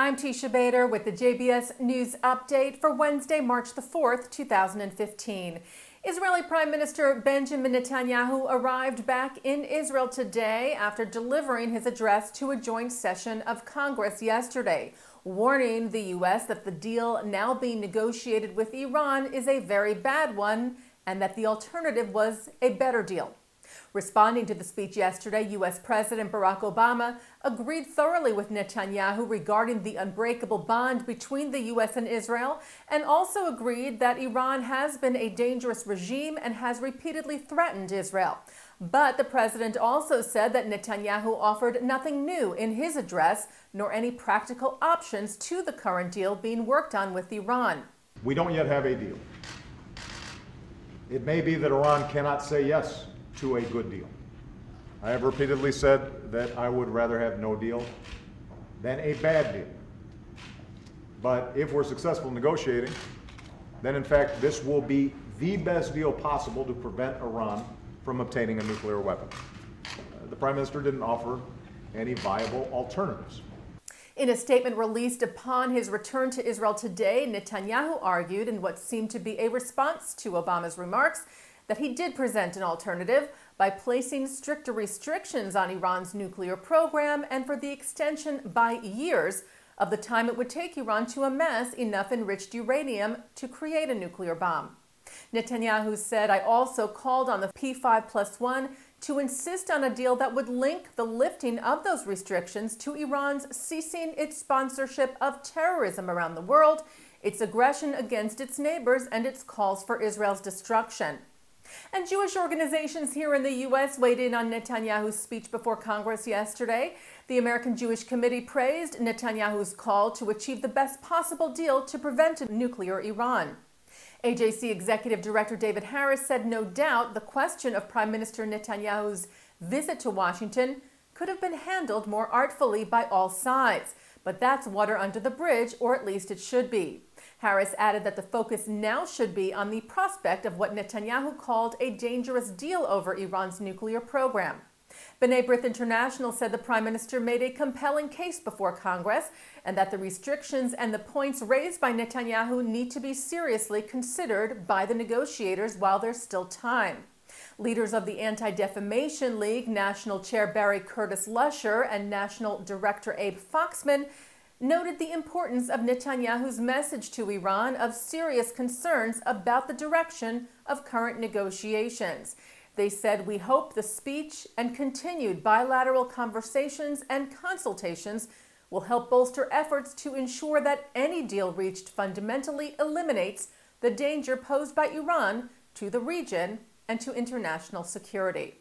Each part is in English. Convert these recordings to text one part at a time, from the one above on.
I'm Teisha Bader with the JBS News Update for Wednesday, March the 4th, 2015. Israeli Prime Minister Benjamin Netanyahu arrived back in Israel today after delivering his address to a joint session of Congress yesterday, warning the U.S. that the deal now being negotiated with Iran is a very bad one and that the alternative was a better deal. Responding to the speech yesterday, U.S. President Barack Obama agreed thoroughly with Netanyahu regarding the unbreakable bond between the U.S. and Israel, and also agreed that Iran has been a dangerous regime and has repeatedly threatened Israel. But the president also said that Netanyahu offered nothing new in his address, nor any practical options to the current deal being worked on with Iran. We don't yet have a deal. It may be that Iran cannot say yes to a good deal. I have repeatedly said that I would rather have no deal than a bad deal. But if we're successful negotiating, then in fact this will be the best deal possible to prevent Iran from obtaining a nuclear weapon. The Prime Minister didn't offer any viable alternatives. In a statement released upon his return to Israel today, Netanyahu argued in what seemed to be a response to Obama's remarks that he did present an alternative by placing stricter restrictions on Iran's nuclear program and for the extension by years of the time it would take Iran to amass enough enriched uranium to create a nuclear bomb. Netanyahu said, "I also called on the P5+1 to insist on a deal that would link the lifting of those restrictions to Iran's ceasing its sponsorship of terrorism around the world, its aggression against its neighbors, and its calls for Israel's destruction." And Jewish organizations here in the U.S. weighed in on Netanyahu's speech before Congress yesterday. The American Jewish Committee praised Netanyahu's call to achieve the best possible deal to prevent a nuclear Iran. AJC Executive Director David Harris said no doubt the question of Prime Minister Netanyahu's visit to Washington could have been handled more artfully by all sides. But that's water under the bridge, or at least it should be. Harris added that the focus now should be on the prospect of what Netanyahu called a dangerous deal over Iran's nuclear program. B'nai B'rith International said the Prime Minister made a compelling case before Congress and that the restrictions and the points raised by Netanyahu need to be seriously considered by the negotiators while there's still time. Leaders of the Anti-Defamation League, National Chair Barry Curtis Lusher and National Director Abe Foxman noted the importance of Netanyahu's message to Iran of serious concerns about the direction of current negotiations. They said, "We hope the speech and continued bilateral conversations and consultations will help bolster efforts to ensure that any deal reached fundamentally eliminates the danger posed by Iran to the region and to international security."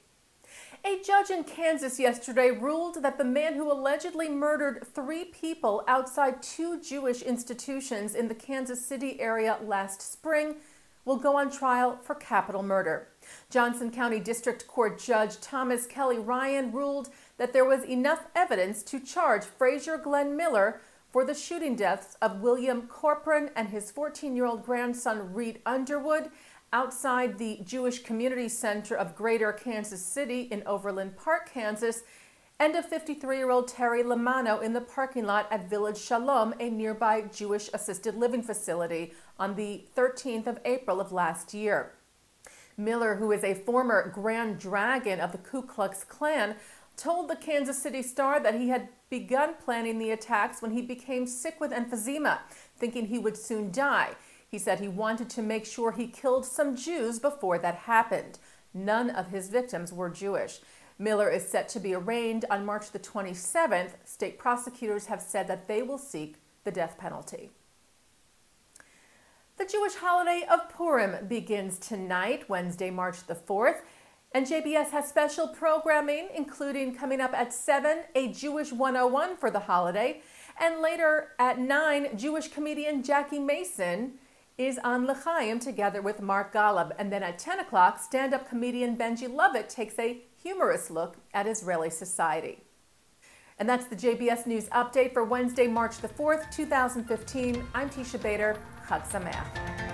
A judge in Kansas yesterday ruled that the man who allegedly murdered 3 people outside 2 Jewish institutions in the Kansas City area last spring will go on trial for capital murder. Johnson County District Court Judge Thomas Kelly Ryan ruled that there was enough evidence to charge Frazier Glenn Miller for the shooting deaths of William Corcoran and his 14-year-old grandson Reed Underwood outside the Jewish Community Center of Greater Kansas City in Overland Park, Kansas, and of 53-year-old Terry Lamano in the parking lot at Village Shalom, a nearby Jewish assisted living facility, on the 13th of April of last year. Miller, who is a former Grand Dragon of the Ku Klux Klan, told the Kansas City Star that he had begun planning the attacks when he became sick with emphysema, thinking he would soon die. He said he wanted to make sure he killed some Jews before that happened. None of his victims were Jewish. Miller is set to be arraigned on March the 27th. State prosecutors have said that they will seek the death penalty. The Jewish holiday of Purim begins tonight, Wednesday, March the 4th. And JBS has special programming, including coming up at 7, a Jewish 101 for the holiday. And later at 9, Jewish comedian Jackie Mason is on L'chaim together with Mark Golub. And then at 10 o'clock, stand-up comedian Benji Lovitt takes a humorous look at Israeli society. And that's the JBS News Update for Wednesday, March the 4th, 2015. I'm Teisha Bader. Chag Sameach.